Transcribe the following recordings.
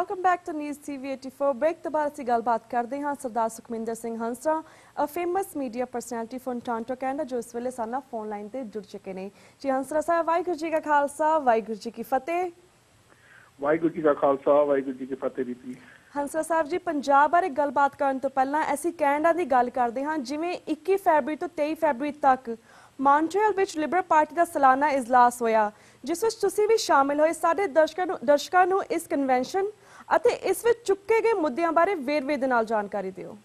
Welcome back to news TV 84 break ਤੋਂ ਬਾਅਦ ਅਸੀਂ ਗੱਲਬਾਤ ਕਰਦੇ ਹਾਂ Sardar Sukhminder Singh Hansra a famous media personality from Toronto Canada ਜੋ ਇਸ ਵੇਲੇ ਸਾਡੇ ਨਾਲ ਫੋਨ ਲਾਈਨ ਤੇ ਜੁੜ ਚੁੱਕੇ ਨੇ ਜੀ ਹੰਸਰਾ ਸਾਹਿਬ ਵਾਹਿਗੁਰੂ ਜੀ ਕਾ ਖਾਲਸਾ ਵਾਹਿਗੁਰੂ ਜੀ ਕੀ ਫਤਿਹ ਵਾਹਿਗੁਰੂ ਜੀ ਕਾ ਖਾਲਸਾ ਵਾਹਿਗੁਰੂ ਜੀ ਕੀ ਫਤਿਹ ਜੀ ਹੰਸਰਾ ਸਾਹਿਬ ਜੀ ਪੰਜਾਬ ਬਾਰੇ ਗੱਲਬਾਤ ਕਰਨ ਤੋਂ ਪਹਿਲਾਂ ਅਸੀਂ ਕੈਨੇਡਾ ਦੀ ਗੱਲ ਕਰਦੇ ਹਾਂ ਜਿਵੇਂ 21 ਫਰਵਰੀ ਤੋਂ 23 ਫਰਵਰੀ ਤੱਕ ਮੌਂਟਰੀਅਲ ਵਿੱਚ ਲਿਬਰਲ ਪਾਰਟੀ ਦਾ ਸਾਲਾਨਾ ਇਜਲਾਸ ਹੋਇਆ ਜਿਸ ਵਿੱਚ ਤੁਸੀਂ ਵੀ ਸ਼ਾਮਿਲ ਹੋਏ ਸਾਡੇ ਦਰਸ਼ਕਾਂ ਨੂੰ ਇਸ ਕਨਵੈਨਸ਼ਨ ਅਤੇ ਇਸ ਵਿੱਚ ਚੁੱਕੇ ਗਏ ਮੁੱਦਿਆਂ ਬਾਰੇ ਵੇਰਵੇ ਦੇ ਨਾਲ ਜਾਣਕਾਰੀ ਦਿਓ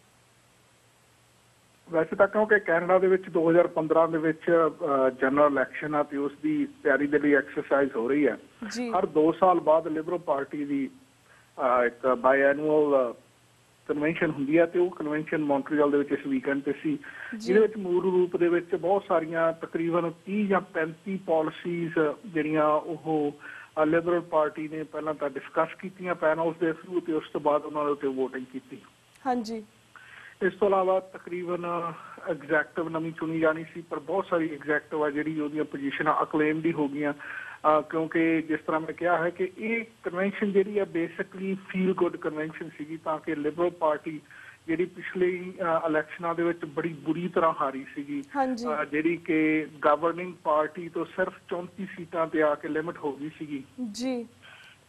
ਵੈਸੇ ਤਾਂ ਕਿਉਂਕਿ ਕੈਨੇਡਾ ਦੇ ਵਿੱਚ 2015 ਦੇ ਵਿੱਚ ਜਨਰਲ ਇਲੈਕਸ਼ਨ ਆ ਤੇ ਉਸ ਦੀ ਤਿਆਰੀ ਦੇ ਲਈ ਐਕਸਰਸਾਈਜ਼ ਹੋ ਰਹੀ ਹੈ ਹਰ 2 ਸਾਲ ਬਾਅਦ ਲਿਬਰਲ ਪਾਰਟੀ ਦੀ ਇੱਕ ਬਾਇਐਨੂਅਲ ਕਨਵੈਨਸ਼ਨ ਹੁੰਦੀ ਹੈ ਤੇ ਉਹ ਕਨਵੈਨਸ਼ਨ ਮੌਂਟਰੀਅਲ ਦੇ ਵਿੱਚ ਇਸ ਵੀਕਐਂਡ ਤੇ ਸੀ ਜਿਹਦੇ ਵਿੱਚ ਮੂਲ ਰੂਪ ਦੇ ਵਿੱਚ ਬਹੁਤ ਸਾਰੀਆਂ ਤਕਰੀਬਨ 30 ਜਾਂ 35 ਪਾਲਿਸੀਜ਼ ਜਿਹੜੀਆਂ ਉਹ ਲਿਬਰਲ ਪਾਰਟੀ ਨੇ ਪਹਿਲਾਂ ਤਾਂ ਡਿਸਕਸ ਕੀਤੀਆਂ ਪੈਨਲਸ ਦੇ ਥਰੂ ਤੇ ਉਸ ਤੋਂ ਬਾਅਦ ਉਹਨਾਂ ਦੇ ਉੱਤੇ ਵੋਟਿੰਗ ਕੀਤੀ ਹਾਂਜੀ ਇਸ ਤੋਂ ਇਲਾਵਾ ਤਕਰੀਬਨ ਐਗਜ਼ੈਕਟਿਵ ਨਵੀਂ ਚੁਣੀ ਜਾਣੀ ਸੀ ਪਰ ਬਹੁਤ ਸਾਰੀ ਐਗਜ਼ੈਕਟਿਵ ਆ ਜਿਹੜੀ ਉਹਦੀਆਂ ਪੋਜੀਸ਼ਨਾਂ ਅਕਲੇਮਡ ਹੀ ਹੋ ਗਈਆਂ ਕਿਉਂਕਿ ਜਿਸ ਤਰ੍ਹਾਂ ਮੈਂ ਕਿਹਾ ਹੈ ਕਿ ਇਹ ਕਨਵੈਨਸ਼ਨ ਜਿਹੜੀ ਹੈ ਬੇਸਿਕਲੀ ਫੀਲ ਗੁੱਡ ਕਨਵੈਨਸ਼ਨ ਸੀਗੀ ਤਾਂ ਕਿ ਲਿਬਰਲ ਪਾਰਟੀ ਜਿਹੜੀ ਪਿਛਲੇ ਇਲੈਕਸ਼ਨਾਂ ਦੇ ਵਿੱਚ ਬੜੀ ਬੁਰੀ ਤਰ੍ਹਾਂ ਹਾਰੀ ਸੀਗੀ ਜਿਹੜੀ ਕਿ ਗਵਰਨਿੰਗ ਪਾਰਟੀ ਤੋਂ ਸਿਰਫ 34 ਸੀਟਾਂ ਤੇ ਆ ਕੇ ਲਿਮਿਟ ਹੋ ਗਈ ਸੀਗੀ ਜੀ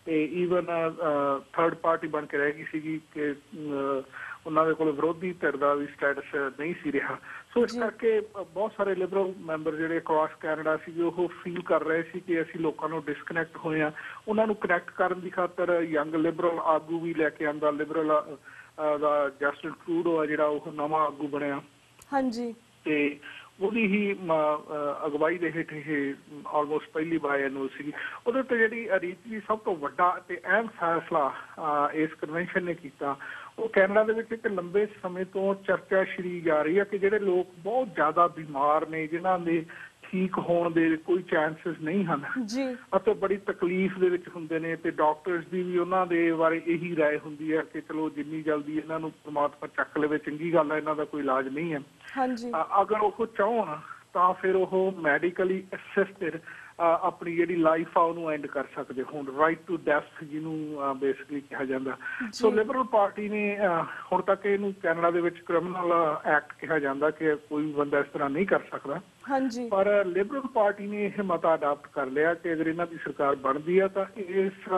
ਤੇ ਈਵਨ ਥਰਡ ਪਾਰਟੀ ਬਣ ਕੇ ਰਹਿ ਗਈ ਸੀਗੀ ਕਿ ਉਹਨਾਂ ਦੇ ਕੋਲ ਵਿਰੋਧੀ ਧਿਰ ਦਾ ਵੀ ਸਟੇਟਸ ਨਹੀਂ ਸੀ ਰਿਹਾ ਸੋ ਇਸ ਕਰਕੇ ਬਹੁਤ ਸਾਰੇ ਲਿਬਰਲ ਮੈਂਬਰ ਜਿਹੜੇ ਅਕ੍ਰੋਸ ਕੈਨੇਡਾ ਸੀਗੇ ਉਹ ਫੀਲ ਕਰ ਰਹੇ ਸੀ ਕਿ ਅਸੀਂ ਲੋਕਾਂ ਨੂੰ ਡਿਸਕਨੈਕਟ ਹੋਏ ਆ ਉਹਨਾਂ ਨੂੰ ਕਨੈਕਟ ਕਰਨ ਦੀ ਖਾਤਰ ਯੰਗ ਲਿਬਰਲ ਆਗੂ ਵੀ ਲੈ ਕੇ ਆਂਦਾ ਲਿਬਰਲ ਦਾ ਜਸਟਿਨ ਟਰੂਡੋ ਆ ਜਿਹੜਾ ਉਹ ਨਵਾਂ ਆਗੂ ਬਣਿਆ ਹਾਂਜੀ ਤੇ ਉਹਦੀ ਹੀ ਅਗਵਾਈ ਦੇ ਹੇਠ ਇਹ ਆਲਮੋਸਟ ਪਹਿਲੀ ਬਾਇਐਨੂਅਲ ਸੀਗੀ ਉਹਦੇ ਉੱਤੇ ਜਿਹੜੀ ਰੀਤੀ ਸਭ ਤੋਂ ਵੱਡਾ ਤੇ ਅਹਿਮ ਫੈਸਲਾ ਇਸ ਕਨਵੈਨਸ਼ਨ ਨੇ ਕੀਤਾ ਉਹ ਕੈਨੇਡਾ ਦੇ ਵਿੱਚ ਇੱਕ ਲੰਬੇ ਸਮੇਂ ਤੋਂ ਚਰਚਾ ਛਿੜੀ ਜਾ ਰਹੀ ਹੈ ਕਿ ਜਿਹੜੇ ਲੋਕ ਬਹੁਤ ਜ਼ਿਆਦਾ ਬਿਮਾਰ ਨੇ ਜਿਨ੍ਹਾਂ ਦੇ ਠੀਕ ਹੋਣ ਦੇ ਕੋਈ ਚਾਂਸਸ ਨਹੀਂ ਹਨ ਅਤੇ ਬੜੀ ਤਕਲੀਫ ਦੇ ਵਿੱਚ ਹੁੰਦੇ ਨੇ ਤੇ ਡਾਕਟਰਸ ਦੀ ਵੀ ਉਹਨਾਂ ਦੇ ਬਾਰੇ ਇਹੀ ਰਾਏ ਹੁੰਦੀ ਹੈ ਕਿ ਚਲੋ ਜਿੰਨੀ ਜਲਦੀ ਇਹਨਾਂ ਨੂੰ ਪਰਮਾਤਮਾ ਚੱਕ ਲਵੇ ਚੰਗੀ ਗੱਲ ਹੈ ਇਹਨਾਂ ਦਾ ਕੋਈ ਇਲਾਜ ਨਹੀਂ ਹੈ ਅਗਰ ਉਹ ਚਾਹਣ ਤਾਂ ਫਿਰ ਉਹ ਮੈਡੀਕਲੀ ਅਸਿਸਟਡ ਆਪਣੀ ਜਿਹੜੀ ਲਾਈਫ ਆ ਉਹਨੂੰ ਐਂਡ ਕਰ ਸਕਦੇ ਹੁਣ ਰਾਈਟ ਟੂ ਡੈਥ ਜਿਹਨੂੰ ਬੇਸਿਕਲੀ ਕਿਹਾ ਜਾਂਦਾ ਸੋ ਲਿਬਰਲ ਪਾਰਟੀ ਨੇ ਹੁਣ ਤੱਕ ਇਹਨੂੰ ਕੈਨੇਡਾ ਦੇ ਵਿੱਚ ਕ੍ਰਿਮੀਨਲ ਐਕਟ ਕਿਹਾ ਜਾਂਦਾ ਕਿ ਕੋਈ ਬੰਦਾ ਇਸ ਤਰ੍ਹਾਂ ਨਹੀਂ ਕਰ ਸਕਦਾ ਪਰ ਲਿਬਰਲ ਪਾਰਟੀ ਨੇ ਇਹ ਮਤਾ ਅਡਾਪਟ ਕਰ ਲਿਆ ਕਿ ਅਗਰ ਇਹਨਾਂ ਦੀ ਸਰਕਾਰ ਬਣਦੀ ਆ ਤਾਂ ਇਸ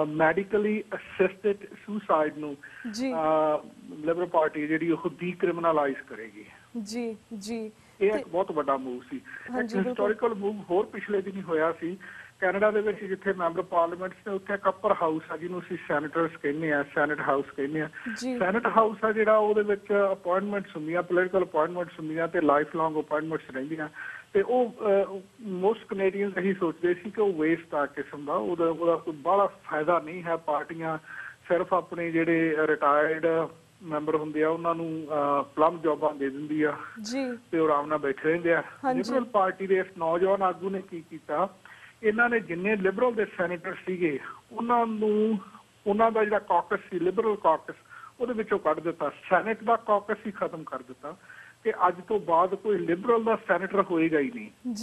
ਮੈਡੀਕਲੀ ਅਸਿਸਟਡ ਸੁਸਾਈਡ ਨੂੰ ਲਿਬਰਲ ਪਾਰਟੀ ਜਿਹੜੀ ਉਹ ਡੀਕ੍ਰਿਮੀਨਲਾਈਜ਼ ਕਰੇਗੀ ਜੀ ਜੀ ਇਹ ਇੱਕ ਬਹੁਤ ਵੱਡਾ ਮੂਵ ਸੀ ਇੱਕ ਹਿਸਟੋਰੀਕਲ ਮੂਵ ਹੋਰ ਪਿਛਲੇ ਦਿਨ ਹੀ ਹੋਇਆ ਸੀ ਕੈਨੇਡਾ ਦੇ ਵਿੱਚ ਜਿੱਥੇ ਮੈਂਬਰ ਪਾਰਲੀਮੈਂਟ ਨੇ ਉੱਥੇ ਇੱਕ ਅਪਰ ਹਾਊਸ ਆ ਜਿਹਨੂੰ ਅਸੀਂ ਸੈਨੇਟਰਸ ਕਹਿੰਦੇ ਆ ਸੈਨੇਟ ਹਾਊਸ ਕਹਿੰਦੇ ਆ ਸੈਨੇਟ ਹਾਊਸ ਆ ਜਿਹੜਾ ਉਹਦੇ ਵਿੱਚ ਅਪਾਇੰਟਮੈਂਟਸ ਹੁੰਦੀਆਂ ਪੋਲੀਟੀਕਲ ਅਪਾਇੰਟਮੈਂਟਸ ਹੁੰਦੀਆਂ ਤੇ ਲਾਈਫ ਲੌਂਗ ਅਪਾਇੰਟਮੈਂਟਸ ਰਹਿੰਦੀਆਂ ਤੇ ਉਹ ਮੋਸਟ ਕੈਨੇਡੀਅਨਸ ਇਹੀ ਸੋਚਦੇ ਸੀ ਕਿ ਉਹ ਵੇਸਟ ਆ ਕਿਸਮ ਦਾ ਉਹਦਾ ਕੋਈ ਬੜਾ ਫਾਇਦਾ ਨਹੀਂ ਹੈ ਪਾਰਟੀਆਂ ਸਿਰਫ ਆਪਣੇ ਜਿਹੜੇ ਰਿਟਾਇਰਡ ਮੈਂਬਰ ਹੁੰਦੇ ਆ ਉਹਨਾਂ ਨੂੰ ਪਲਮ ਜੌਬਾਂ ਦੇ ਦਿੰਦੀ ਆ ਤੇ ਉਹ ਆਰਾਮ ਨਾਲ ਬੈਠੇ ਰਹਿੰਦੇ ਆ ਲਿਬਰਲ ਪਾਰਟੀ ਦੇ ਇਸ ਨੌਜਵਾਨ ਆਗੂ ਨੇ ਕੀ ਕੀਤਾ ਇਹਨਾਂ ਨੇ ਜਿੰਨੇ ਲਿਬਰਲ ਦੇ ਸੈਨੇਟਰ ਸੀਗੇ ਉਹਨਾਂ ਨੂੰ ਉਹਨਾਂ ਦਾ ਜਿਹੜਾ ਕਾਕਸ ਸੀ ਲਿਬਰਲ ਕਾਕਸ ਉਹਦੇ ਵਿੱਚੋਂ ਕੱਢ ਦਿੱਤਾ ਸੈਨੇਟ ਦਾ ਕਾਕਸ ਹੀ ਖਤਮ ਕਰ ਦਿੱਤਾ ਕਿ ਅੱਜ ਤੋਂ ਬਾਅਦ ਕੋਈ ਲਿਬਰਲ ਦਾ ਸੈਨੇਟਰ ਹੋਏਗਾ ਹੀ ਨਹੀਂ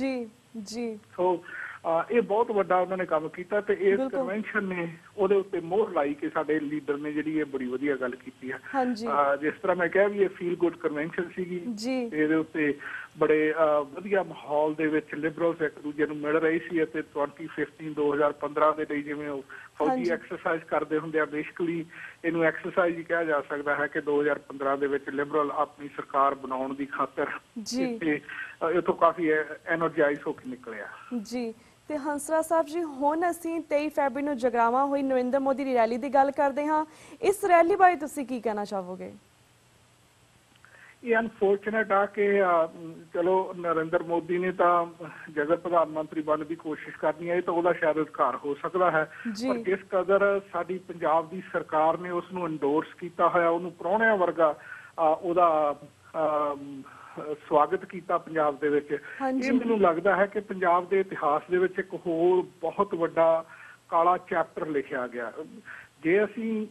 ਜੀ ਸੋ ਇਹ ਬਹੁਤ ਵੱਡਾ ਉਹਨਾਂ ਨੇ ਕੰਮ ਕੀਤਾ ਤੇ ਇਸ ਕਨਵੈਨਸ਼ਨ ਨੇ ਉਹਦੇ ਉੱਤੇ ਮੋਹਰ ਲਾਈ ਕਿ ਸਾਡੇ ਲੀਡਰ ਨੇ ਜਿਹੜੀ ਇਹ ਬੜੀ ਵਧੀਆ ਗੱਲ ਕੀਤੀ ਹੈ ਜਿਸ ਤਰ੍ਹਾਂ ਮੈਂ ਕਿਹਾ ਵੀ ਇਹ ਫੀਲ ਗੁੱਡ ਕਨਵੈਨਸ਼ਨ ਸੀਗੀ ਇਹਦੇ ਉੱਤੇ ਬੜੇ ਵਧੀਆ ਮਾਹੌਲ ਦੇ ਵਿੱਚ ਲਿਬਰਲਸ ਇੱਕ ਦੂਜੇ ਨੂੰ ਮਿਲ ਰਹੀ ਸੀ ਅਤੇ 2015 ਦੇ ਲਈ ਜਿਵੇਂ ਉਹ ਫੌਜੀ ਐਕਸਰਸਾਈਜ਼ ਕਰਦੇ ਹੁੰਦੇ ਆ ਬੇਸਿਕਲੀ ਇਹਨੂੰ ਐਕਸਰਸਾਈਜ਼ ਹੀ ਕਿਹਾ ਜਾ ਸਕਦਾ ਹੈ ਕਿ 2015 ਦੇ ਵਿੱਚ ਲਿਬਰਲ ਆਪਣੀ ਸਰਕਾਰ ਬਣਾਉਣ ਦੀ ਖਾਤਰ ਇੱਥੋਂ ਕਾਫੀ ਐਨਰਜਾਈਜ਼ ਹੋ ਕੇ ਨਿਕਲਿਆ ਜੀ ਤੇ ਹੰਸਰਾ ਸਾਹਿਬ ਜੀ ਹੁਣ ਅਸੀਂ 23 ਫਰਵਰੀ ਨੂੰ ਜਗਰਾਵਾਂ ਹੋਈ ਨਰਿੰਦਰ ਮੋਦੀ ਦੀ ਰੈਲੀ ਦੀ ਗੱਲ ਕਰਦੇ ਹਾਂ ਇਸ ਰੈਲੀ ਬਾਰੇ ਤੁਸੀਂ ਕੀ ਕਹਿਣਾ ਚਾਹੋਗੇ ਇਹ ਅਨਫੋਰਚੂਨੇਟ ਆ ਕਿ ਚਲੋ ਨਰਿੰਦਰ ਮੋਦੀ ਨੇ ਤਾਂ ਜੇਕਰ ਪ੍ਰਧਾਨ ਮੰਤਰੀ ਬਣਨ ਦੀ ਕੋਸ਼ਿਸ਼ ਕਰਨੀ ਹੈ ਤਾਂ ਉਹਦਾ ਸ਼ਾਇਦ ਅਧਿਕਾਰ ਹੋ ਸਕਦਾ ਹੈ ਪਰ ਜਿਸ ਕਦਰ ਸਾਡੀ ਪੰਜਾਬ ਦੀ ਸਰਕਾਰ ਨੇ ਉਸ ਨੂੰ ਇੰਡੋਰਸ ਕੀਤਾ ਹੋਇਆ ਉਹਨੂੰ ਪ੍ਰਾਹੁਣਿਆਂ ਵਰਗਾ ਉਹਦਾ ਸਵਾਗਤ ਕੀਤਾ ਪੰਜਾਬ ਦੇ ਵਿੱਚ ਇਹ ਮੈਨੂੰ ਲੱਗਦਾ ਹੈ ਕਿ ਪੰਜਾਬ ਦੇ ਇਤਿਹਾਸ ਦੇ ਵਿੱਚ ਇੱਕ ਹੋਰ ਬਹੁਤ ਵੱਡਾ ਕਾਲਾ ਚੈਪਟਰ ਲਿਖਿਆ ਗਿਆ ਜੇ ਅਸੀਂ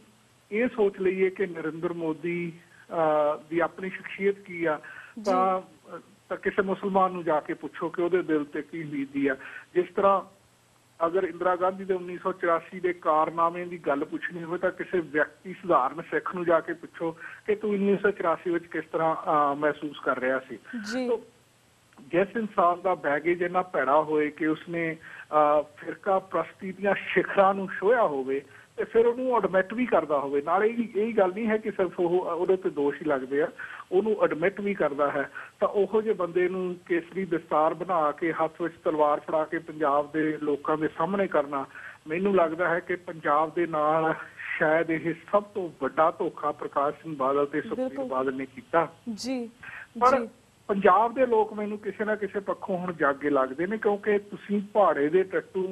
ਇਹ ਸੋਚ ਲਈਏ ਕਿ ਨਰਿੰਦਰ ਮੋਦੀ ਦੀ ਆਪਣੀ ਸ਼ਖਸੀਅਤ ਕੀ ਆ ਤਾਂ ਕਿਸੇ ਮੁਸਲਮਾਨ ਨੂੰ ਜਾ ਕੇ ਪੁੱਛੋ ਕਿ ਉਹਦੇ ਦਿਲ ਤੇ ਕੀ ਬੀਤਦੀ ਆ ਜਿਸ ਤਰ੍ਹਾਂ ਅਗਰ ਇੰਦਰਾ ਗਾਂਧੀ ਦੇ 1984 ਦੇ ਕਾਰਨਾਮੇ ਦੀ ਗੱਲ ਪੁੱਛਣੀ ਹੋਵੇ ਤਾਂ ਕਿਸੇ ਵਿਅਕਤੀ ਸਧਾਰਨ ਸਿੱਖ ਨੂੰ ਜਾ ਕੇ ਪੁੱਛੋ ਕਿ ਤੂੰ 1984 ਵਿੱਚ ਕਿਸ ਤਰ੍ਹਾਂ ਮਹਿਸੂਸ ਕਰ ਰਿਹਾ ਸੀ। ਜਿਸ ਇਨਸਾਨ ਦਾ ਬੈਗੇਜ ਇੰਨਾ ਭੈੜਾ ਹੋਏ ਕਿ ਉਸਨੇ ਫਿਰਕਾ ਪ੍ਰਸਤੀ ਦੀਆਂ ਸਿਖਰਾਂ ਨੂੰ ਛੋਹਿਆ ਹੋਵੇ ਤੇ ਫਿਰ ਉਹਨੂੰ ਐਡਮਿਟ ਵੀ ਕਰਦਾ ਹੋਵੇ, ਨਾਲ ਇਹ ਗੱਲ ਨਹੀਂ ਹੈ ਕਿ ਸਿਰਫ ਉਹਦੇ ਤੇ ਦੋਸ਼ ਹੀ ਲੱਗਦੇ ਆ, ਉਹਨੂੰ ਐਡਮਿਟ ਵੀ ਕਰਦਾ ਹੈ, ਤਾਂ ਉਹੋ ਜਿਹੇ ਬੰਦੇ ਨੂੰ ਕੇਸਰੀ ਦਸਤਾਰ ਬਣਾ ਕੇ ਹੱਥ ਵਿੱਚ ਤਲਵਾਰ ਫੜਾ ਕੇ ਪੰਜਾਬ ਦੇ ਲੋਕਾਂ ਦੇ ਸਾਹਮਣੇ ਕਰਨਾ, ਮੈਨੂੰ ਲੱਗਦਾ ਹੈ ਕਿ ਪੰਜਾਬ ਦੇ ਨਾਲ ਸ਼ਾਇਦ ਇਹ ਸਭ ਤੋਂ ਵੱਡਾ ਧੋਖਾ ਪ੍ਰਕਾਸ਼ ਸਿੰਘ ਬਾਦਲ ਤੇ ਸੁਖਬੀਰ ਬਾਦਲ ਨੇ ਕੀਤਾ। ਪਰ ਪੰਜਾਬ ਦੇ ਲੋਕ ਮੈਨੂੰ ਕਿਸੇ ਨਾ ਕਿਸੇ ਪੱਖੋਂ ਹੁਣ ਜਾਗੇ ਲੱਗਦੇ ਨੇ, ਕਿਉਂਕਿ ਤੁਸੀਂ ਪਹਾੜੇ ਦੇ ਟੱਟੂ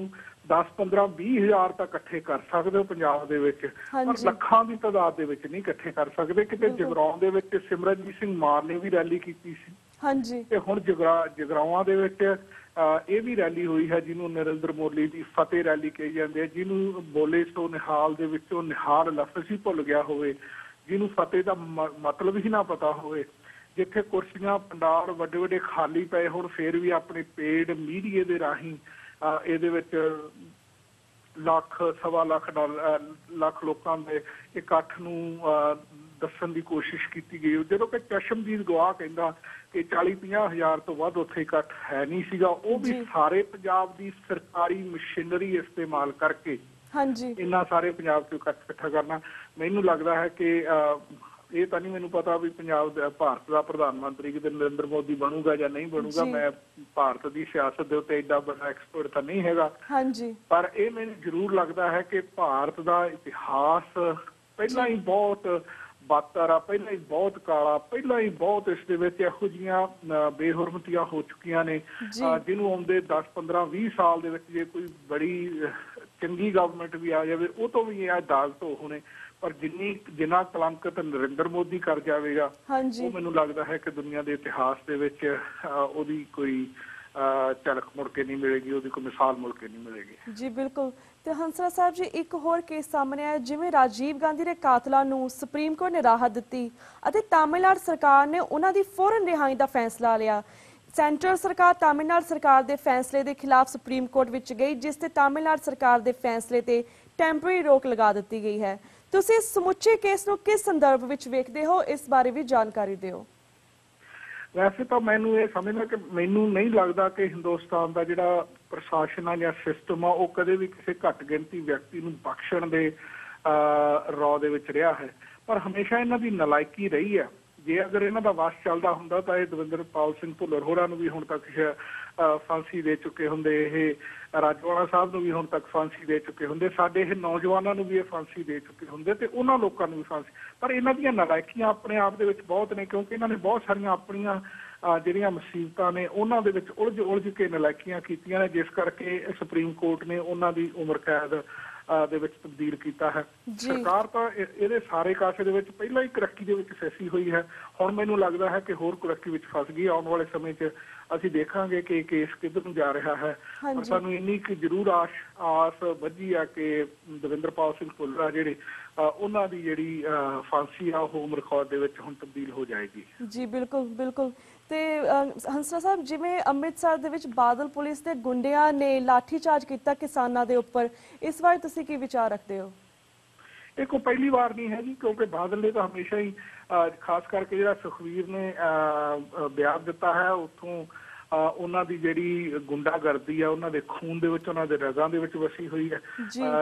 10, 15, 20 ਹਜ਼ਾਰ ਤਾਂ ਇਕੱਠੇ ਕਰ ਸਕਦੇ ਹੋ ਪੰਜਾਬ ਦੇ ਵਿੱਚ, ਪਰ ਲੱਖਾਂ ਦੀ ਤਾਦਾਦ ਦੇ ਵਿੱਚ ਨਹੀਂ ਇਕੱਠੇ ਕਰ ਸਕਦੇ। ਕਿਤੇ ਜਗਰਾਉਂ ਦੇ ਵਿੱਚ ਸਿਮਰਨਜੀਤ ਸਿੰਘ ਮਾਨ ਨੇ ਵੀ ਰੈਲੀ ਕੀਤੀ ਸੀ ਤੇ ਹੁਣ ਜਗਰਾਵਾਂ ਦੇ ਵਿੱਚ ਇਹ ਵੀ ਰੈਲੀ ਹੋਈ ਹੈ ਜਿਹਨੂੰ ਨਰਿੰਦਰ ਮੋਦੀ ਦੀ ਫਤਿਹ ਰੈਲੀ ਕਹੀ ਜਾਂਦੀ ਹੈ, ਜਿਹਨੂੰ ਬੋਲੇ ਸੋ ਨਿਹਾਲ ਦੇ ਵਿੱਚੋਂ ਨਿਹਾਲ ਲਫ਼ਜ਼ ਹੀ ਭੁੱਲ ਗਿਆ ਹੋਵੇ, ਜਿਹਨੂੰ ਫਤਿਹ ਦਾ ਮਤਲਬ ਹੀ ਨਾ ਪਤਾ ਹੋਵੇ, ਜਿੱਥੇ ਕੁਰਸੀਆਂ ਪੰਡਾਲ ਵੱਡੇ ਵੱਡੇ ਖਾਲੀ ਪਏ ਹੁਣ ਫਿਰ ਵੀ ਆਪਣੇ ਪੇਡ ਮੀਡੀਏ ਦੇ ਰਾਹੀਂ ਇਹਦੇ ਵਿੱਚ ਲੱਖ ਸਵਾ ਲੱਖ ਲੋਕਾਂ ਦੇ ਇਕੱਠ ਨੂੰ ਦੱਸਣ ਦੀ ਕੋਸ਼ਿਸ਼ ਕੀਤੀ ਗਈ, ਜਦੋਂ ਕਿ ਚਸ਼ਮਦੀਦ ਗਵਾਹ ਕਹਿੰਦਾ ਕਿ 40-50 ਹਜ਼ਾਰ ਤੋਂ ਵੱਧ ਉੱਥੇ ਇਕੱਠ ਹੈ ਨਹੀਂ ਸੀਗਾ। ਉਹ ਵੀ ਸਾਰੇ ਪੰਜਾਬ ਦੀ ਸਰਕਾਰੀ ਮਸ਼ੀਨਰੀ ਇਸਤੇਮਾਲ ਕਰਕੇ ਇੰਨਾ ਸਾਰੇ ਪੰਜਾਬ ਤੋਂ ਇਕੱਠਾ ਕਰਨਾ, ਮੈਨੂੰ ਲੱਗਦਾ ਹੈ ਕਿ ਇਹ ਤਾਂ ਨਹੀਂ ਮੈਨੂੰ ਪਤਾ ਵੀ ਭਾਰਤ ਦਾ ਪ੍ਰਧਾਨ ਮੰਤਰੀ ਕਿਤੇ ਨਰਿੰਦਰ ਮੋਦੀ ਬਣੂਗਾ ਜਾਂ ਨਹੀਂ ਬਣੂਗਾ, ਮੈਂ ਭਾਰਤ ਦੀ ਸਿਆਸਤ ਦੇ ਉੱਤੇ ਏਡਾ ਵੱਡਾ ਐਕਸਪਰਟ ਤਾਂ ਨਹੀਂ ਹੈਗਾ, ਪਰ ਇਹ ਮੈਨੂੰ ਜ਼ਰੂਰ ਲੱਗਦਾ ਹੈ ਕਿ ਭਾਰਤ ਦਾ ਇਤਿਹਾਸ ਪਹਿਲਾਂ ਹੀ ਬਹੁਤ ਬਦਤਰ ਆ, ਪਹਿਲਾਂ ਹੀ ਬਹੁਤ ਕਾਲਾ, ਪਹਿਲਾਂ ਹੀ ਬਹੁਤ ਇਸ ਦੇ ਵਿੱਚ ਇਹੋ ਜਿਹੀਆਂ ਬੇਹੁਰਮਤੀਆਂ ਹੋ ਚੁੱਕੀਆਂ ਨੇ, ਜਿਹਨੂੰ ਆਉਂਦੇ 10, 15, 20 ਸਾਲ ਦੇ ਵਿੱਚ ਜੇ ਕੋਈ ਬੜੀ ਚੰਗੀ ਗਵਰਨਮੈਂਟ ਵੀ ਆ ਜਾਵੇ ਉਹ ਤੋਂ ਵੀ ਇਹ ਦਾਗ ਧੋ ਹੋਣੇ, ਪਰ ਜਿੰਨਾ ਕਲੰਕਤ ਨਰਿੰਦਰ ਮੋਦੀ ਕਰ ਜਾਵੇਗਾ ਉਹ ਮੈਨੂੰ ਲੱਗਦਾ ਹੈ ਕਿ ਦੁਨੀਆ ਦੇ ਇਤਿਹਾਸ ਦੇ ਵਿੱਚ ਉਹਦੀ ਕੋਈ ਝਲਕ ਮੁੜ ਕੇ ਨਹੀਂ ਮਿਲੇਗੀ, ਉਹਦੀ ਕੋਈ ਮਿਸਾਲ ਮੁੜ ਕੇ ਨਹੀਂ ਮਿਲੇਗੀ। ਜੀ ਬਿਲਕੁਲ। ਤੇ ਹੰਸਰਾਜ ਸਾਹਿਬ ਜੀ, ਇੱਕ ਹੋਰ ਕੇਸ ਸਾਹਮਣੇ ਆਇਆ, ਜਿਵੇਂ ਰਾਜੀਵ ਗਾਂਧੀ ਦੇ ਕਾਤਲਾਂ ਨੂੰ ਸੁਪਰੀਮ ਕੋਰਟ ਨੇ ਰਾਹਤ ਦਿੱਤੀ ਅਤੇ ਤਾਮਿਲਨਾਡੂ ਸਰਕਾਰ ਨੇ ਉਹਨਾਂ ਦੀ ਫੌਰਨ ਰਿਹਾਈ ਦਾ ਫੈਸਲਾ ਲਿਆ। ਸੈਂਟਰਲ ਸਰਕਾਰ ਤਾਮਿਲਨਾਡੂ ਸਰਕਾਰ ਦੇ ਫੈਸਲੇ ਦੇ ਖਿਲਾਫ ਸੁਪਰੀਮ ਕੋਰਟ ਵਿੱਚ ਗਈ, ਜਿਸ ਤੇ ਤਾਮਿਲਨਾਡੂ ਸਰਕਾਰ ਦੇ ਫੈਸਲੇ ਤੇ ਟੈਂਪਰੇਰੀ ਰੋਕ ਲਗਾ ਦਿੱਤੀ ਗਈ ਹੈ। ਤੁਸੀਂ ਇਸ ਸਮੁੱਚੇ ਕੇਸ ਨੂੰ ਕਿਸ ਸੰਦਰਭ ਵਿੱਚ ਵੇਖਦੇ ਹੋ, ਇਸ ਬਾਰੇ ਵੀ ਜਾਣਕਾਰੀ ਦਿਓ। ਵੈਸੇ ਤਾਂ ਮੈਨੂੰ ਇਹ ਸਮਝਣਾ ਕਿ ਮੈਨੂੰ ਨਹੀਂ ਲੱਗਦਾ ਕਿ ਹਿੰਦੁਸਤਾਨ ਦਾ ਜਿਹੜਾ ਪ੍ਰਸ਼ਾਸਨ ਆ ਜਾਂ ਸਿਸਟਮ ਆ ਉਹ ਕਦੇ ਵੀ ਕਿਸੇ ਘੱਟ ਗਿਣਤੀ ਵਿਅਕਤੀ ਨੂੰ ਬਖਸ਼ਣ ਦੇ ਰੌ ਦੇ ਵਿੱਚ ਰਿਹਾ ਹੈ, ਪਰ ਹਮੇਸ਼ਾ ਇਹਨਾਂ ਦੀ ਨਲਾਇਕੀ ਰਹੀ ਹੈ। ਜੇ ਅਗਰ ਇਹਨਾਂ ਦਾ ਵਸ ਚੱਲਦਾ ਹੁੰਦਾ ਤਾਂ ਇਹ ਦਵਿੰਦਰਪਾਲ ਸਿੰਘ ਭੁੱਲਰ ਹੋਰਾਂ ਨੂੰ ਵੀ ਹੁਣ ਤੱਕ ਫਾਂਸੀ ਦੇ ਚੁੱਕੇ ਹੁੰਦੇ, ਇਹ ਰਾਜਵਾੜਾ ਸਾਹਿਬ ਨੂੰ ਵੀ ਹੁਣ ਤੱਕ ਫਾਂਸੀ ਦੇ ਚੁੱਕੇ ਹੁੰਦੇ, ਸਾਡੇ ਇਹ ਨੌਜਵਾਨਾਂ ਨੂੰ ਵੀ ਇਹ ਫਾਂਸੀ ਦੇ ਚੁੱਕੇ ਹੁੰਦੇ ਤੇ ਉਹਨਾਂ ਲੋਕਾਂ ਨੂੰ ਵੀ ਫਾਂਸੀ। ਪਰ ਇਹਨਾਂ ਦੀਆਂ ਨਲਾਇਕੀਆਂ ਆਪਣੇ ਆਪ ਦੇ ਵਿੱਚ ਬਹੁਤ ਨੇ, ਕਿਉਂਕਿ ਇਹਨਾਂ ਨੇ ਬਹੁਤ ਸਾਰੀਆਂ ਆਪਣੀਆਂ ਜਿਹੜੀਆਂ ਮੁਸੀਬਤਾਂ ਨੇ ਉਹਨਾਂ ਦੇ ਵਿੱਚ ਉਲਝ ਕੇ ਨਲਾਇਕੀਆਂ ਕੀਤੀਆਂ ਨੇ, ਜਿਸ ਕਰਕੇ ਸੁਪਰੀਮ ਕੋਰਟ ਨੇ ਉਹਨਾਂ ਦੀ ਉਮਰ ਕੈਦ ਦੇ ਵਿੱਚ ਤਬਦੀਲ ਕੀਤਾ ਹੈ। ਸਰਕਾਰ ਤਾਂ ਇਹਦੇ ਸਾਰੇ ਕਾਸੇ ਦੇ ਵਿੱਚ ਪਹਿਲਾਂ ਹੀ ਤਰੱਕੀ ਦੇ ਵਿੱਚ ਫਸੀ ਹੋਈ ਹੈ, ਹੁਣ ਮੈਨੂੰ ਲੱਗਦਾ ਹੈ ਕਿ ਹੋਰ ਤਰੱਕੀ ਵਿੱਚ ਫਸ ਗਈ। ਆਉਣ ਵਾਲੇ ਸਮੇਂ 'ਚ ਅਸੀਂ ਦੇਖਾਂਗੇ ਕਿ ਕੇਸ ਕਿੱਧਰ ਨੂੰ ਜਾ ਰਿਹਾ ਹੈ, ਪਰ ਸਾਨੂੰ ਇੰਨੀ ਕੁ ਜ਼ਰੂਰ ਆਸ ਵੱਝੀ ਆ ਕਿ ਦਵਿੰਦਰਪਾਲ ਸਿੰਘ ਭੁੱਲਰ ਜਿਹੜੇ ਉਹਨਾਂ ਦੀ ਜਿਹੜੀ ਫਾਂਸੀ ਆ ਉਹ ਉਮਰ ਕੈਦ ਦੇ ਵਿੱਚ ਹੁਣ ਤਬਦੀਲ ਹੋ ਜਾਏਗੀ। ਜੀ ਬਿਲਕੁਲ ਬਿਲਕੁਲ। ਤੇ ਹੰਸਰਾਜ ਸਾਹਿਬ, ਜਿਵੇਂ ਅੰਮ੍ਰਿਤਸਰ ਦੇ ਵਿੱਚ ਬਾਦਲ ਪੁਲਿਸ ਦੇ ਗੁੰਡਿਆਂ ਨੇ ਲਾਠੀਚਾਰਜ ਕੀਤਾ ਕਿਸਾਨਾਂ ਦੇ ਉੱਪਰ, ਇਸ ਬਾਰੇ ਤੁਸੀਂ ਕੀ ਵਿਚਾਰ ਰੱਖਦੇ ਹੋ? ਇਹ ਕੋਈ ਪਹਿਲੀ ਵਾਰ ਨਹੀਂ ਹੈ ਜੀ, ਕਿਉਂਕਿ ਬਾਦਲ ਨੇ ਤਾਂ ਹਮੇਸ਼ਾ ਹੀ ਖਾਸ ਕਰਕੇ ਜਿਹੜਾ ਸੁਖਵੀਰ ਨੇ ਬਿਆਨ ਦਿੱਤਾ ਹੈ ਉੱਥੋਂ ਉਹਨਾਂ ਦੀ ਜਿਹੜੀ ਗੁੰਡਾਗਰਦੀ ਆ ਉਹਨਾਂ ਦੇ ਖੂਨ ਦੇ ਵਿੱਚ, ਉਹਨਾਂ ਦੇ ਰਗਾਂ ਦੇ ਵਿੱਚ ਵਸੀ ਹੋਈ ਹੈ।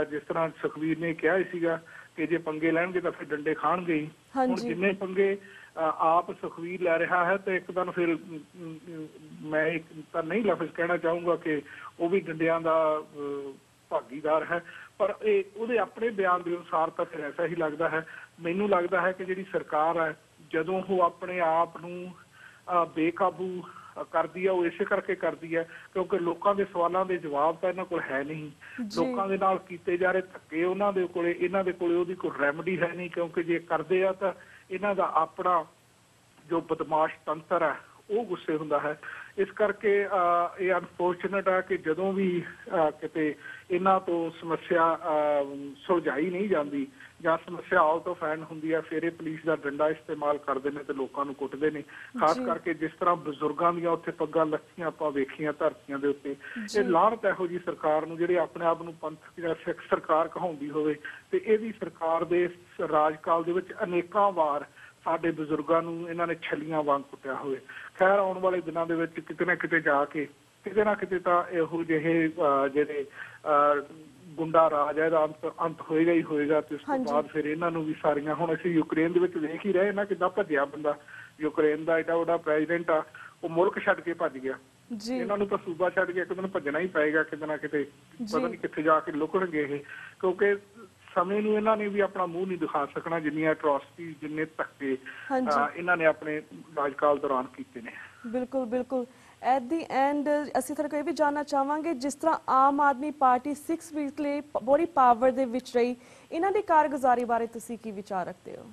ਜਿਸ ਤਰ੍ਹਾਂ ਸੁਖਵੀਰ ਨੇ ਕਿਹਾ ਹੀ ਸੀਗਾ ਕਿ ਜੇ ਪੰਗੇ ਲੈਣਗੇ ਤਾਂ ਫਿਰ ਡੰਡੇ ਖਾਣਗੇ ਹੀ। ਹੁਣ ਜਿੰਨੇ ਪੰਗੇ ਆਪ ਸੁਖਵੀਰ ਲੈ ਰਿਹਾ ਹੈ ਤੇ ਇੱਕਦਮ ਫਿਰ ਮੈਂ ਇੱਕ ਤਾਂ ਨਹੀਂ ਲਫ਼ਜ਼ ਕਹਿਣਾ ਚਾਹੂੰਗਾ ਕਿ ਉਹ ਵੀ ਡੰਡਿਆਂ ਦਾ ਭਾਗੀਦਾਰ ਹੈ, ਪਰ ਇਹ ਉਹਦੇ ਆਪਣੇ ਬਿਆਨ ਦੇ ਅਨੁਸਾਰ ਤਾਂ ਫਿਰ ਐਸਾ ਹੀ ਲੱਗਦਾ ਹੈ। ਮੈਨੂੰ ਲੱਗਦਾ ਹੈ ਕਿ ਜਿਹੜੀ ਸਰਕਾਰ ਹੈ ਜਦੋਂ ਉਹ ਆਪਣੇ ਆਪ ਨੂੰ ਬੇਕਾਬੂ ਕਰਦੀ ਹੈ ਉਹ ਇਸੇ ਕਰਕੇ ਕਰਦੀ ਹੈ ਕਿਉਂਕਿ ਲੋਕਾਂ ਦੇ ਸਵਾਲਾਂ ਦੇ ਜਵਾਬ ਤਾਂ ਇਹਨਾਂ ਕੋਲ ਹੈ ਨਹੀਂ, ਲੋਕਾਂ ਦੇ ਨਾਲ ਕੀਤੇ ਜਾ ਰਹੇ ਧੱਕੇ ਇਹਨਾਂ ਦੇ ਕੋਲੇ ਉਹਦੀ ਕੋਈ ਰੈਮਡੀ ਹੈ ਨਹੀਂ, ਕਿਉਂਕਿ ਜੇ ਕਰਦੇ ਆ ਤਾਂ ਇਹਨਾਂ ਦਾ ਆਪਣਾ ਜੋ ਬਦਮਾਸ਼ ਤੰਤਰ ਹੈ ਉਹ ਗੁੱਸੇ ਹੁੰਦਾ ਹੈ। ਇਸ ਕਰਕੇ ਇਹ ਅਨਫੋਰਚੂਨੇਟ ਹੈ ਕਿ ਜਦੋਂ ਵੀ ਕਿਤੇ ਇਹਨਾਂ ਤੋਂ ਸਮੱਸਿਆ ਸੁਲਝਾਈ ਨਹੀਂ ਜਾਂਦੀ ਜਾਂ ਸਮੱਸਿਆ ਆਊਟ ਆਫ ਹੈਂਡ ਹੁੰਦੀ ਹੈ, ਫਿਰ ਇਹ ਪੁਲਿਸ ਦਾ ਡੰਡਾ ਇਸਤੇਮਾਲ ਕਰਦੇ ਨੇ ਤੇ ਲੋਕਾਂ ਨੂੰ ਕੁੱਟਦੇ ਨੇ। ਖਾਸ ਕਰਕੇ ਜਿਸ ਤਰ੍ਹਾਂ ਬਜ਼ੁਰਗਾਂ ਦੀਆਂ ਉੱਥੇ ਪੱਗਾਂ ਲੱਥੀਆਂ ਆਪਾਂ ਵੇਖੀਆਂ ਧਰਤੀਆਂ ਦੇ ਉੱਤੇ। ਇਹ ਲਾਹਨਤ ਇਹੋ ਜਿਹੀ ਸਰਕਾਰ ਨੂੰ ਜਿਹੜੀ ਆਪਣੇ ਆਪ ਨੂੰ ਪੰਥਕ ਜਾਂ ਸਿੱਖ ਸਰਕਾਰ ਕਹਾਉਂਦੀ ਹੋਵੇ ਤੇ ਇਹਦੀ ਸਰਕਾਰ ਦੇ ਰਾਜਕਾਲ ਦੇ ਵਿੱਚ ਅਨੇਕਾਂ ਵਾਰ ਸਾਡੇ ਬਜ਼ੁਰਗਾਂ ਨੂੰ ਇਹਨਾਂ ਨੇ ਛੱਲੀਆਂ ਵਾਂਗ ਕੁੱਟਿਆ ਹੋਵੇ। ਖੈਰ ਆਉਣ ਵਾਲੇ ਦਿਨਾਂ ਦੇ ਵਿੱਚ ਕਿਤੇ ਨਾ ਕਿਤੇ ਜਾ ਕੇ ਕਿਤੇ ਨਾ ਕਿਤੇ ਤਾਂ ਇਹੋ ਜਿਹੇ ਜਿਹੜੇ ਗੁੰਡਾ ਰਾਜ ਹੈ ਇਹਦਾ ਅੰਤ ਹੋਏਗਾ ਹੀ ਹੋਏਗਾ ਤੇ ਉਸ ਤੋਂ ਬਾਅਦ ਫਿਰ ਇਹਨਾਂ ਨੂੰ ਵੀ ਸਾਰੀਆਂ, ਹੁਣ ਅਸੀਂ ਯੂਕਰੇਨ ਦੇ ਵਿੱਚ ਵੇਖ ਹੀ ਰਹੇ ਨਾ ਕਿੱਦਾਂ ਭੱਜਿਆ ਬੰਦਾ। ਯੂਕਰੇਨ ਦਾ ਏਡਾ ਵੱਡਾ ਪ੍ਰੈਜ਼ੀਡੈਂਟ ਆ, ਉਹ ਮੁਲਕ ਛੱਡ ਕੇ ਭੱਜ ਗਿਆ। ਇਹਨਾਂ ਨੂੰ ਤਾਂ ਸੂਬਾ ਛੱਡ ਕੇ ਇੱਕ ਦਿਨ ਭੱਜਣਾ ਹੀ ਪਏਗਾ ਕਿਤੇ ਨਾ ਕਿਤੇ, ਪਤਾ ਨਹੀਂ ਕਿੱਥੇ ਜਾ ਕੇ ਲੁਕਣਗੇ ਇਹ, ਕਿਉਂਕਿ ਸਮੇਂ ਨੂੰ ਇਹਨਾਂ ਨੇ ਵੀ ਆਪਣਾ ਮੂੰਹ ਨਹੀਂ ਦਿਖਾ ਸਕਣਾ ਜਿੰਨੀਆਂ ਐਟਰੋਸਿਟੀ ਜਿੰਨੇ ਧੱਕੇ ਇਹਨਾਂ ਨੇ ਆਪਣੇ ਰਾਜਕਾਲ ਦੌਰਾਨ ਕੀਤੇ ਨੇ। ਬਿਲਕੁਲ ਬਿਲਕੁਲ। ਐਟ ਦੀ ਐਂਡ ਅਸੀਂ ਤੁਹਾਡੇ ਕੋਲ ਇਹ ਵੀ ਜਾਣਨਾ ਚਾਹਾਂਗੇ, ਜਿਸ ਤਰ੍ਹਾਂ ਆਮ ਆਦਮੀ ਪਾਰਟੀ 6 ਵੀਕ ਲਈ ਬੜੀ ਪਾਵਰ ਦੇ ਵਿੱਚ ਰਹੀ, ਇਹਨਾਂ ਦੀ ਕਾਰਗੁਜ਼ਾਰੀ ਬਾਰੇ ਤੁਸੀਂ ਕੀ ਵਿਚਾਰ ਰੱਖਦੇ ਹੋ?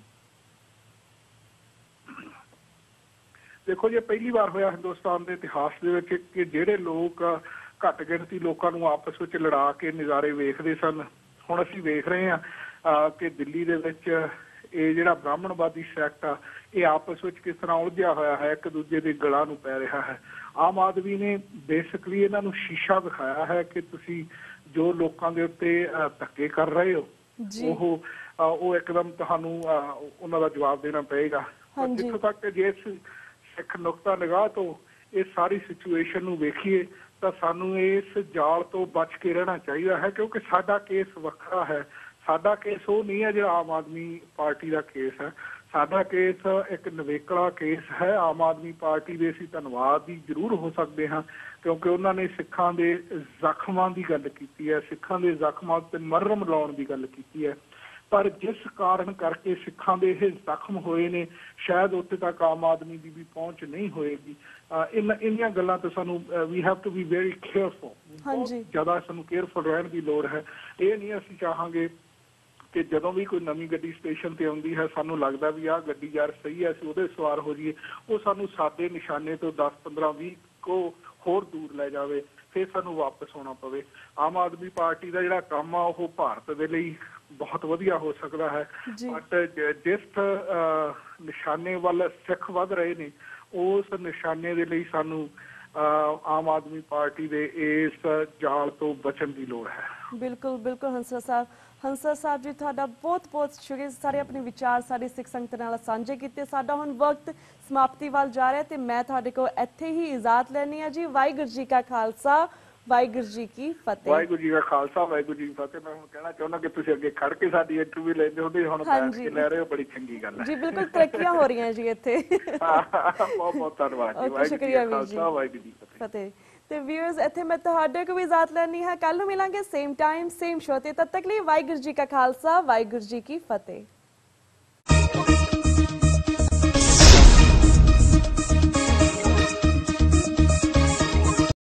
ਦੇਖੋ ਜੀ, ਪਹਿਲੀ ਵਾਰ ਹੋਇਆ ਹਿੰਦੁਸਤਾਨ ਦੇ ਇਤਿਹਾਸ ਦੇ ਵਿੱਚ ਕਿ ਜਿਹੜੇ ਲੋਕ ਘੱਟ ਗਿਣਤੀ ਲੋਕਾਂ ਨੂੰ ਆਪਸ ਵਿੱਚ ਲੜਾ ਕੇ ਨਜ਼ਾਰੇ ਵੇਖਦੇ ਸਨ, ਹੁਣ ਅਸੀਂ ਵੇਖ ਰਹੇ ਹਾਂ ਕਿ ਦਿੱਲੀ ਦੇ ਵਿੱਚ ਇਹ ਜਿਹੜਾ ਬ੍ਰਾਹਮਣਵਾਦੀ ਸੈਕਟ ਆ ਇਹ ਆਪਸ ਵਿੱਚ ਕਿਸ ਤਰ੍ਹਾਂ ਉਲਝਿਆ ਹੋਇਆ ਹੈ, ਇੱਕ ਦੂਜੇ ਦੇ ਗਲਾਂ ਨੂੰ ਪੈ ਰਿਹਾ ਹੈ। ਆਮ ਆਦਮੀ ਨੇ ਬੇਸਿਕਲੀ ਇਹਨਾਂ ਨੂੰ ਸ਼ੀਸ਼ਾ ਦਿਖਾਇਆ ਹੈ ਕਿ ਤੁਸੀਂ ਜੋ ਲੋਕਾਂ ਦੇ ਉੱਤੇ ਧੱਕੇ ਕਰ ਰਹੇ ਹੋ ਉਹ ਇੱਕਦਮ ਤੁਹਾਨੂੰ ਉਹਨਾਂ ਦਾ ਜਵਾਬ ਦੇਣਾ ਪਏਗਾ। ਜਿੱਥੋਂ ਤੱਕ ਜੇ ਸਿੱਖ ਨੁਕਤਾ ਨਿਗਾਹ ਤੋਂ ਇਹ ਸਾਰੀ ਸਿਚੁਏਸ਼ਨ ਨੂੰ ਵੇਖੀਏ ਤਾਂ ਸਾਨੂੰ ਇਸ ਜਾਲ ਤੋਂ ਬਚ ਕੇ ਰਹਿਣਾ ਚਾਹੀਦਾ ਹੈ, ਕਿਉਂਕਿ ਸਾਡਾ ਕੇਸ ਵੱਖਰਾ ਹੈ। ਸਾਡਾ ਕੇਸ ਉਹ ਨਹੀਂ ਹੈ ਜਿਹੜਾ ਆਮ ਆਦਮੀ ਪਾਰਟੀ ਦਾ ਕੇਸ ਹੈ। ਸਾਡਾ ਕੇਸ ਇੱਕ ਨਿਵੇਕਲਾ ਕੇਸ ਹੈ। ਆਮ ਆਦਮੀ ਪਾਰਟੀ ਦੇ ਅਸੀਂ ਧੰਨਵਾਦੀ ਜ਼ਰੂਰ ਹੋ ਸਕਦੇ ਹਾਂ ਕਿਉਂਕਿ ਉਹਨਾਂ ਨੇ ਸਿੱਖਾਂ ਦੇ ਜ਼ਖਮਾਂ ਦੀ ਗੱਲ ਕੀਤੀ ਹੈ, ਸਿੱਖਾਂ ਦੇ ਜ਼ਖਮਾਂ ਤੇ ਮਰਹਮ ਲਾਉਣ ਦੀ ਗੱਲ ਕੀਤੀ ਹੈ, ਪਰ ਜਿਸ ਕਾਰਨ ਕਰਕੇ ਸਿੱਖਾਂ ਦੇ ਇਹ ਜ਼ਖਮ ਹੋਏ ਨੇ ਸ਼ਾਇਦ ਉੱਥੇ ਤੱਕ ਆਮ ਆਦਮੀ ਦੀ ਵੀ ਪਹੁੰਚ ਨਹੀਂ ਹੋਏਗੀ। ਇੰਨੀਆਂ ਗੱਲਾਂ ਤੋਂ ਸਾਨੂੰ we have to be very careful, ਬਹੁਤ ਜ਼ਿਆਦਾ ਸਾਨੂੰ ਕੇਅਰਫੁਲ ਰਹਿਣ ਦੀ ਲੋੜ ਹੈ। ਇਹ ਨਹੀਂ ਅਸੀਂ ਚਾਹਾਂਗੇ ਕਿ ਜਦੋਂ ਵੀ ਕੋਈ ਨਵੀਂ ਗੱਡੀ ਸਟੇਸ਼ਨ ਤੇ ਆਉਂਦੀ ਹੈ ਸਾਨੂੰ ਲੱਗਦਾ ਵੀ ਆਹ ਗੱਡੀ ਯਾਰ ਸਹੀ ਹੈ ਅਸੀਂ ਉਹਦੇ ਸਵਾਰ ਹੋ ਜਾਈਏ, ਉਹ ਸਾਨੂੰ ਸਾਡੇ ਨਿਸ਼ਾਨੇ ਤੋਂ 10, 15, 20 ਕੋ ਹੋਰ ਦੂਰ ਲੈ ਜਾਵੇ, ਫਿਰ ਸਾਨੂੰ ਵਾਪਸ ਆਉਣਾ ਪਵੇ। ਆਮ ਆਦਮੀ ਪਾਰਟੀ ਦਾ ਜਿਹੜਾ ਕੰਮ ਆ ਉਹ ਭਾਰਤ ਦੇ ਲਈ ਬਹੁਤ ਵਧੀਆ ਹੋ ਸਕਦਾ ਹੈ, ਬਟ ਜਿਸ ਨਿਸ਼ਾਨੇ ਵੱਲ ਸਿੱਖ ਵੱਧ ਰਹੇ ਨੇ ਉਸ ਨਿਸ਼ਾਨੇ ਦੇ ਲਈ ਸਾਨੂੰ ਆਮ ਆਦਮੀ ਪਾਰਟੀ ਦੇ ਇਸ ਜਾਲ ਤੋਂ ਬਚਣ ਦੀ ਲੋੜ ਹੈ। ਬਿਲਕੁਲ ਬਿਲਕੁਲ ਹੰਸਾ ਸਾਹਿਬ ਜੀ, ਤੁਹਾਡਾ ਬਹੁਤ ਬਹੁਤ ਸ਼ੁਕਰੀਆ। ਸਾਰੇ ਆਪਣੇ ਵਿਚਾਰ ਸਾਡੇ ਸਿੱਖ ਸੰਗਤ ਨਾਲ ਸਾਂਝੇ ਕੀਤੇ। ਸਾਡਾ ਹੁਣ ਵਕਤ ਸਮਾਪਤੀ ਵੱਲ ਜਾ ਰਿਹਾ ਤੇ ਮੈਂ ਤੁਹਾਡੇ ਕੋਲ ਇੱਥੇ ਹੀ ਇਜਾਜ਼ਤ ਲੈਣੀ ਹੈ ਜੀ। ਵਾਹਿਗੁਰੂ ਜੀ ਕਾ ਖਾਲਸਾ, ਵਾਹਿਗੁਰੂ ਜੀ ਕੀ ਫਤਿਹ। ਵਾਹਿਗੁਰੂ ਜੀ ਕਾ ਖਾਲਸਾ, ਵਾਹਿਗੁਰੂ ਜੀ ਕੀ ਫਤਿਹ। ਮੈਂ ਹੁਣ ਕਹਿਣਾ ਚਾਹੁੰਦਾ ਕਿ ਤੁਸੀਂ ਅੱਗੇ ਖੜ ਕੇ ਸਾਡੀ ਇੰਟਰਵਿਊ ਲੈਂਦੇ ਹੁੰਦੇ, ਹੁਣ ਬੈਠ ਕੇ ਲੈ ਰਹੇ ਹੋ, ਬੜੀ ਚੰਗੀ ਗੱਲ ਹੈ ਜੀ। ਬਿਲਕੁਲ ਤਰੱਕੀਆਂ ਹੋ ਰਹੀਆਂ ਜੀ ਇੱਥੇ। ਬਹੁਤ ਬਹੁਤ ਧੰਨਵਾਦ ਜੀ। ਵਾਹਿਗੁਰੂ ਜੀ ਕਾ ਖਾਲਸਾ, ਵਾਹਿਗੁਰੂ ਜੀ ਕੀ ਫਤਿਹ। ਤੇ ਵਿਊਅਰਸ, ਇੱਥੇ ਮੈਂ ਤੁਹਾਡੇ ਕੋਲ ਵੀ ਇਜਾਜ਼ਤ ਲੈਣੀ ਹੈ। ਕੱਲ ਨੂੰ ਮਿਲਾਂਗੇ ਸੇਮ ਟਾਈਮ ਸੇਮ ਸ਼ੋ ਤੇ। ਤਦ ਤੱਕ ਲਈ ਵਾਹਿਗੁਰੂ ਜੀ ਕਾ ਖਾਲਸਾ, ਵਾਹਿਗੁਰੂ ਜੀ ਕੀ ਫਤਿਹ।